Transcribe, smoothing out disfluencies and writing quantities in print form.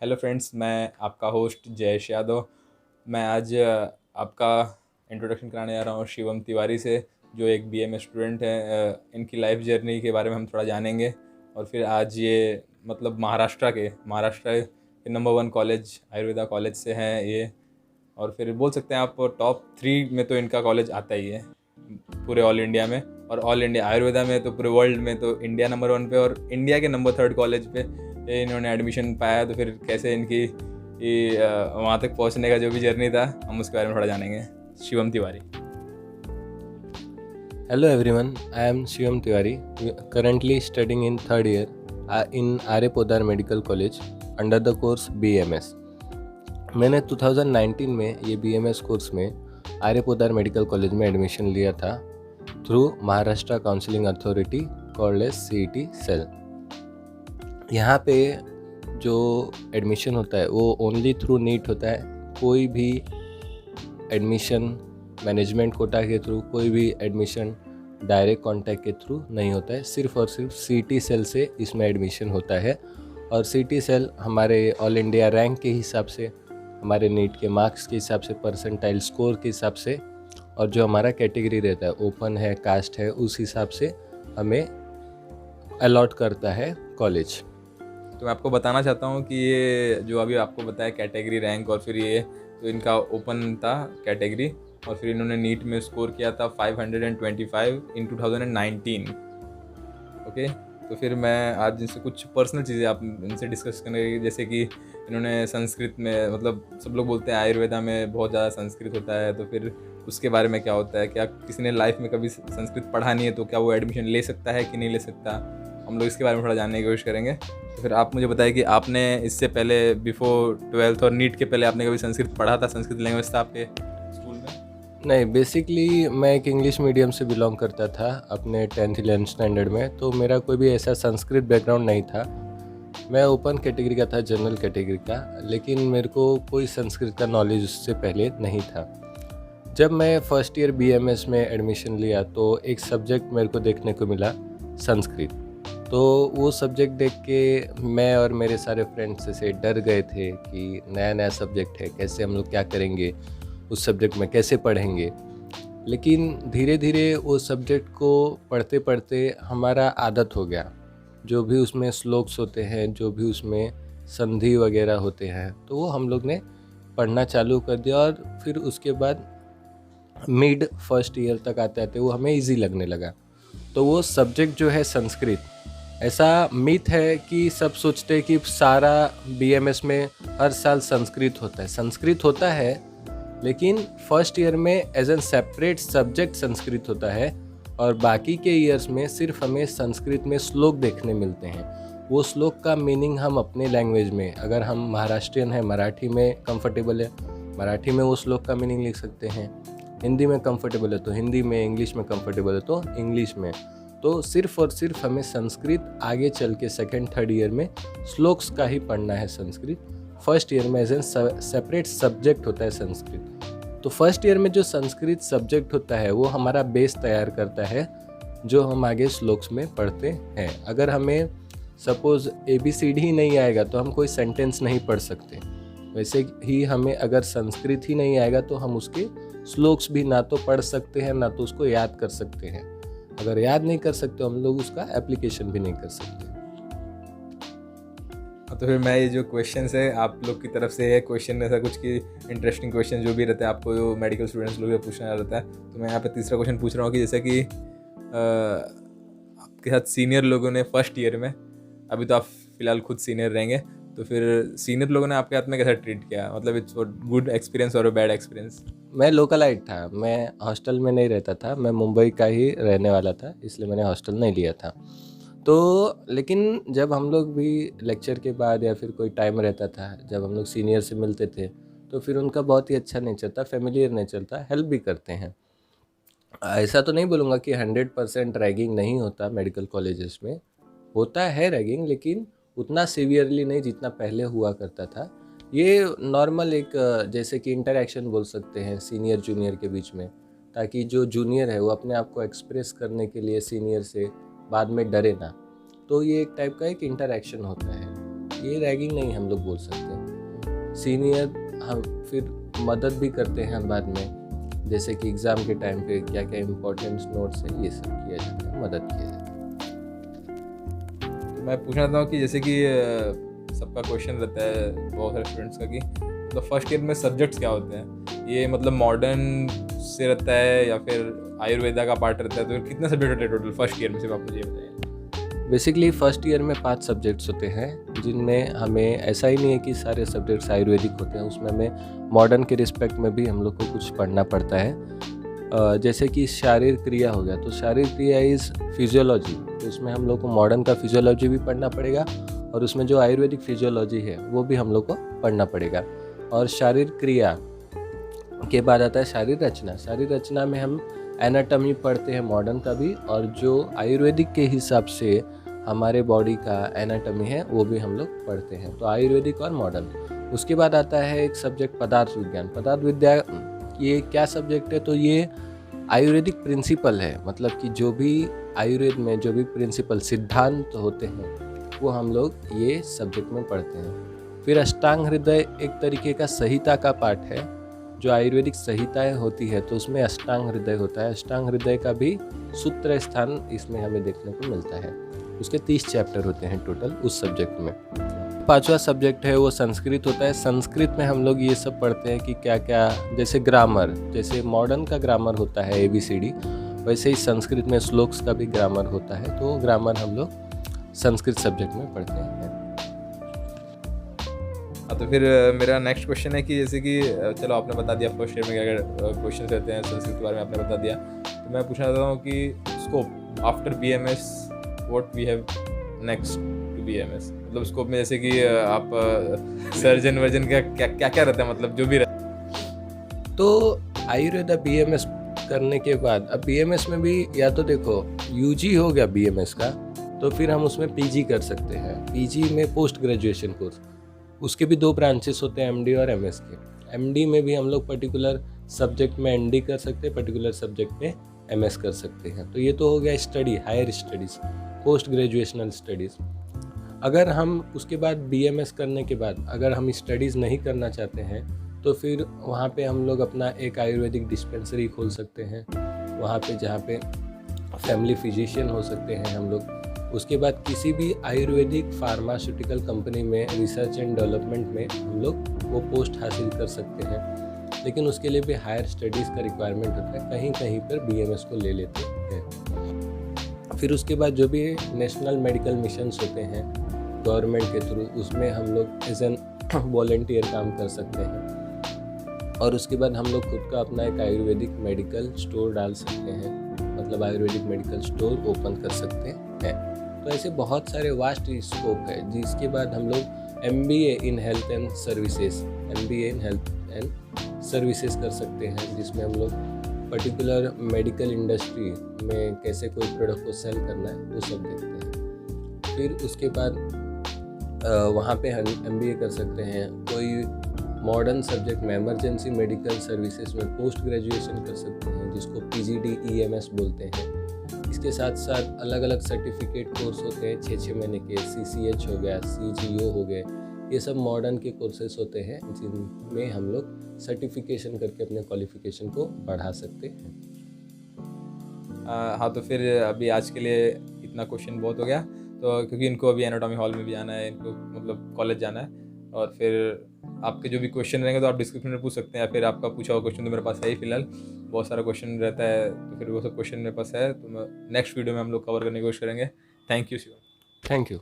Hello friends, मैं आपका host Jayesh Yadav. मैं आज आपका इंट्रोडक्शन कराने जा रहा हूँ शिवम तिवारी से, जो एक बीएमए स्टूडेंट हैं। इनकी लाइफ जर्नी के बारे में हम थोड़ा जानेंगे। और फिर आज ये मतलब महाराष्ट्र के नंबर 1 कॉलेज आयुर्वेदा कॉलेज से हैं ये। और फिर बोल सकते हैं आप टॉप 3 में तो इनका कॉलेज आता ही है पूरे ऑल इंडिया में। और ऑल इंडिया आयुर्वेदा में तो पूरे वर्ल्ड में तो इंडिया नंबर 1 पे और इंडिया के नंबर 3 कॉलेज पे ये इन्होंने एडमिशन पाया। तो फिर कैसे इनकी वहाँ तक पहुँचने का जो भी जर्नी था, हम उसके बारे में थोड़ा जानेंगे। Shivam Tiwari. Hello everyone, I am Shivam Tiwari, currently studying in third year in Arya Poddar medical college under the course BMS। मैंने 2019 में ये BMS कोर्स में आर्य पोद्दार मेडिकल कॉलेज में एडमिशन लिया था through Maharashtra counselling authority called as CET cell. यहाँ पे जो एडमिशन होता है वो ओनली थ्रू नीट होता है। कोई भी एडमिशन मैनेजमेंट कोटा के थ्रू, कोई भी एडमिशन डायरेक्ट कांटेक्ट के थ्रू नहीं होता है। सिर्फ और सिर्फ CET सेल से इसमें एडमिशन होता है। और CET सेल हमारे ऑल इंडिया रैंक के हिसाब से, हमारे नीट के मार्क्स के हिसाब से, परसेंटाइल स्कोर के हिसाब से, और जो हमारा कैटेगरी रहता है, ओपन है, कास्ट है, उस हिसाब से हमें अलॉट करता है कॉलेज। तो मैं आपको बताना चाहता हूँ कि ये जो अभी आपको बताया कैटेगरी रैंक, और फिर ये तो इनका ओपन था कैटेगरी, और फिर इन्होंने नीट में स्कोर किया था 525 इन 2019। ओके, तो फिर मैं आज इनसे कुछ पर्सनल चीज़ें आप इनसे डिस्कस करेंगे, जैसे कि इन्होंने संस्कृत में, मतलब सब लोग बोलते हैं आयुर्वेदा में बहुत ज़्यादा संस्कृत होता है, तो फिर उसके बारे में क्या होता है, क्या किसी ने लाइफ में कभी संस्कृत पढ़ा नहीं है तो क्या वो एडमिशन ले सकता है कि नहीं ले सकता, हम लोग इसके बारे में थोड़ा जानने की कोशिश करेंगे। तो फिर आप मुझे बताइए कि आपने इससे पहले बिफोर 12th और नीट के पहले आपने कभी संस्कृत पढ़ा था? संस्कृत लैंग्वेज था आपके स्कूल में? नहीं, बेसिकली मैं एक इंग्लिश मीडियम से बिलोंग करता था अपने 10th 11th स्टैंडर्ड में, तो मेरा कोई भी ऐसा संस्कृत बैकग्राउंड नहीं था। मैं ओपन कैटेगरी का था, जनरल कैटेगरी का, लेकिन मेरे को कोई संस्कृत का नॉलेज उससे पहले नहीं था। जब मैं फर्स्ट ईयर BMS में एडमिशन लिया तो एक सब्जेक्ट मेरे को देखने को मिला, संस्कृत। तो वो सब्जेक्ट देख के मैं और मेरे सारे फ्रेंड्स ऐसे डर गए थे कि नया नया सब्जेक्ट है, कैसे हम लोग क्या करेंगे, उस सब्जेक्ट में कैसे पढ़ेंगे। लेकिन धीरे धीरे वो सब्जेक्ट को पढ़ते पढ़ते हमारा आदत हो गया। जो भी उसमें श्लोक्स होते हैं, जो भी उसमें संधि वगैरह होते हैं, तो वो हम लोग ने पढ़ना चालू कर दिया। और फिर उसके बाद मिड फर्स्ट ईयर तक आते आते वो हमें इजी लगने लगा। तो वो सब्जेक्ट जो है संस्कृत, ऐसा मिथ है कि सब सोचते हैं कि सारा BMS में हर साल संस्कृत होता है। संस्कृत होता है, लेकिन फर्स्ट ईयर में as an separate subject Sanskrit होता है, और बाकी के ईयर्स में सिर्फ हमें संस्कृत में श्लोक देखने मिलते हैं। वो श्लोक का मीनिंग हम अपने लैंग्वेज में, अगर हम महाराष्ट्रियन हैं, मराठी में कंफर्टेबल है, मराठी में वो श्लोक का मीनिंग लिख सकते हैं। हिंदी में कंफर्टेबल है तो हिंदी में, इंग्लिश में कंफर्टेबल है तो इंग्लिश में। तो सिर्फ और सिर्फ हमें संस्कृत आगे चल के सेकेंड थर्ड ईयर में श्लोक्स का ही पढ़ना है संस्कृत। फर्स्ट ईयर में एज एन सेपरेट सब्जेक्ट होता है संस्कृत। तो फर्स्ट ईयर में जो संस्कृत सब्जेक्ट होता है वो हमारा बेस तैयार करता है, जो हम आगे श्लोक्स में पढ़ते हैं। अगर हमें सपोज ABCD ही नहीं आएगा तो हम कोई सेंटेंस नहीं पढ़ सकते। वैसे ही हमें अगर संस्कृत ही नहीं आएगा तो हम उसके श्लोक्स भी ना तो पढ़ सकते हैं, ना तो उसको याद कर सकते हैं। अगर याद नहीं कर सकते हम लोग उसका एप्लीकेशन भी नहीं कर सकते। तो फिर मैं ये जो क्वेश्चंस है आप लोग की तरफ से है, क्वेश्चन ऐसा कुछ कि इंटरेस्टिंग क्वेश्चन जो भी रहता है आपको, जो मेडिकल स्टूडेंट्स लोग पूछना रहता है, तो मैं यहाँ पे तीसरा क्वेश्चन पूछ रहा हूँ कि जैसे कि आपके साथ सीनियर लोगों ने फर्स्ट ईयर में, अभी तो आप फिलहाल खुद सीनियर रहेंगे, तो फिर सीनियर लोगों ने आपके हाथ में कैसा ट्रीट किया? मतलब इट्स गुड एक्सपीरियंस और बैड एक्सपीरियंस? मैं लोकलाइट था, मैं हॉस्टल में नहीं रहता था, मैं मुंबई का ही रहने वाला था, इसलिए मैंने हॉस्टल नहीं लिया था। तो लेकिन जब हम लोग भी लेक्चर के बाद या फिर कोई टाइम रहता था, जब हम लोग सीनियर से मिलते थे, तो फिर उनका बहुत ही अच्छा नेचर था, फेमिलियर नेचर था, हेल्प भी करते हैं। ऐसा तो नहीं बोलूँगा कि 100% रैगिंग नहीं होता मेडिकल कॉलेजेस में, होता है रैगिंग, लेकिन उतना सीवियरली नहीं जितना पहले हुआ करता था। ये नॉर्मल एक जैसे कि इंटरेक्शन बोल सकते हैं सीनियर जूनियर के बीच में, ताकि जो जूनियर है वो अपने आप को एक्सप्रेस करने के लिए सीनियर से बाद में डरे ना। तो ये एक टाइप का एक इंटरेक्शन होता है। ये रैगिंग नहीं हम लोग बोल सकते। सीनियर हम फिर मदद भी करते हैं बाद में, जैसे कि एग्ज़ाम के टाइम पे क्या क्या इम्पोर्टेंट नोट्स हैं, ये सब किया जाता है, मदद किया जाता है। तो मैं पूछना चाहता हूँ कि जैसे कि सबका क्वेश्चन रहता है बहुत सारे स्टूडेंट्स का कि मतलब फर्स्ट ईयर में सब्जेक्ट्स क्या होते हैं, ये मतलब मॉडर्न से रहता है या फिर आयुर्वेदा का पार्ट रहता है, तो कितने सब्जेक्ट होते हैं टोटल फर्स्ट ईयर में, सिर्फ आप मुझे ये बताइए। बेसिकली फर्स्ट ईयर में 5 सब्जेक्ट्स होते हैं, जिनमें हमें ऐसा ही नहीं है कि सारे सब्जेक्ट्स आयुर्वेदिक होते हैं, उसमें हमें मॉडर्न के रिस्पेक्ट में भी हम लोग को कुछ पढ़ना पड़ता है। जैसे कि शारीरिक क्रिया हो गया, तो शारीरिक क्रिया इज़ फिजियोलॉजी, तो उसमें हम लोग को मॉडर्न का फिजियोलॉजी भी पढ़ना पड़ेगा, और उसमें जो आयुर्वेदिक फिजियोलॉजी है वो भी हम लोग को पढ़ना पड़ेगा। और शारीरिक क्रिया के बाद आता है शारीर रचना। शारीर रचना में हम एनाटॉमी पढ़ते हैं मॉडर्न का भी, और जो आयुर्वेदिक के हिसाब से हमारे बॉडी का एनाटॉमी है वो भी हम लोग पढ़ते हैं, तो आयुर्वेदिक और मॉडर्न। उसके बाद आता है एक सब्जेक्ट पदार्थ विज्ञान। पदार्थ विद्या ये क्या सब्जेक्ट है, तो ये आयुर्वेदिक प्रिंसिपल है, मतलब कि जो भी आयुर्वेद में जो भी प्रिंसिपल सिद्धांत होते हैं वो हम लोग ये सब्जेक्ट में पढ़ते हैं। फिर अष्टांग हृदय एक तरीके का संहिता का पार्ट है, जो आयुर्वेदिक संहिताएं होती है तो उसमें अष्टांग हृदय होता है। अष्टांग हृदय का भी सूत्र स्थान इसमें हमें देखने को मिलता है। उसके 30 चैप्टर होते हैं टोटल उस सब्जेक्ट में। 5वां सब्जेक्ट है वो संस्कृत होता है। संस्कृत में हम लोग ये सब पढ़ते हैं कि क्या क्या, जैसे ग्रामर, जैसे मॉडर्न का ग्रामर होता है ABCD, वैसे ही संस्कृत में श्लोक्स का भी ग्रामर होता है, तो ग्रामर हम लोग संस्कृत सब्जेक्ट में पढ़ते हैं। तो फिर मेरा नेक्स्ट क्वेश्चन है कि जैसे कि चलो आपने बता दिया फर्स्ट ईयर में क्या क्या क्वेश्चन रहते हैं, संस्कृत के बारे में आपने बता दिया, तो मैं पूछना चाहता हूँ कि scope after BMS what we have next to BMS, मतलब स्कोप में जैसे कि आप सर्जन वर्जन का क्या क्या क्या रहता है, मतलब जो भी रहता है। तो आयुर्वेदा BMS करने के बाद अब BMS में भी या तो देखो UG हो गया BMS का, तो फिर हम उसमें PG कर सकते हैं। PG में पोस्ट ग्रेजुएशन कोर्स, उसके भी 2 ब्रांचेस होते हैं, MD और MS के। MD में भी हम लोग पर्टिकुलर सब्जेक्ट में ND कर सकते हैं, पर्टिकुलर सब्जेक्ट में MS कर सकते हैं। तो ये तो हो गया study, higher studies, post graduational studies. अगर हम उसके बाद BMS करने के बाद अगर हम स्टडीज़ नहीं करना चाहते हैं, तो फिर वहाँ पे हम लोग अपना एक आयुर्वेदिक डिस्पेंसरी खोल सकते हैं, वहाँ पे जहाँ पे फैमिली फिजिशियन हो सकते हैं हम लोग। उसके बाद किसी भी आयुर्वेदिक फार्मास्यूटिकल कंपनी में रिसर्च एंड डेवलपमेंट में हम लोग वो पोस्ट हासिल कर सकते हैं, लेकिन उसके लिए भी हायर स्टडीज़ का रिक्वायरमेंट होता है, कहीं कहीं पर BMS को ले लेते हैं। फिर उसके बाद जो भी नेशनल मेडिकल मिशंस होते हैं गवर्नमेंट के थ्रू, उसमें हम लोग एज एन वॉलंटियर काम कर सकते हैं, और उसके बाद हम लोग खुद का अपना एक आयुर्वेदिक मेडिकल स्टोर डाल सकते हैं, मतलब आयुर्वेदिक मेडिकल स्टोर ओपन कर सकते हैं। तो ऐसे बहुत सारे वास्ट स्कोप है, जिसके बाद हम लोग MBA in health and services, MBA in health and services कर सकते हैं, जिसमें हम लोग पर्टिकुलर मेडिकल इंडस्ट्री में कैसे कोई प्रोडक्ट को सेल करना है वो सब देखते हैं। फिर उसके बाद वहाँ पे हम MBA कर सकते हैं। कोई मॉडर्न सब्जेक्ट में इमरजेंसी मेडिकल सर्विसेज में पोस्ट ग्रेजुएशन कर सकते हैं, जिसको PGD EMS बोलते हैं। इसके साथ साथ अलग अलग सर्टिफिकेट कोर्स होते हैं 6-6 महीने के, CCH हो गया, CGO हो गए, ये सब मॉडर्न के कोर्सेज होते हैं, जिनमें हम लोग सर्टिफिकेशन करके अपने क्वालिफिकेशन को बढ़ा सकते हैं। हाँ, तो फिर अभी आज के लिए इतना क्वेश्चन बहुत हो गया, तो क्योंकि इनको अभी एनाटॉमी हॉल में भी जाना है, इनको मतलब कॉलेज जाना है, और फिर आपके जो भी क्वेश्चन रहेंगे तो आप डिस्क्रिप्शन में पूछ सकते हैं, या फिर आपका पूछा हुआ क्वेश्चन तो मेरे पास है ही फिलहाल, बहुत सारा क्वेश्चन रहता है, तो फिर वो सब क्वेश्चन मेरे पास है, तो नेक्स्ट वीडियो में हम लोग कवर करने की कोशिश करेंगे। Thank you Shivam. Thank you.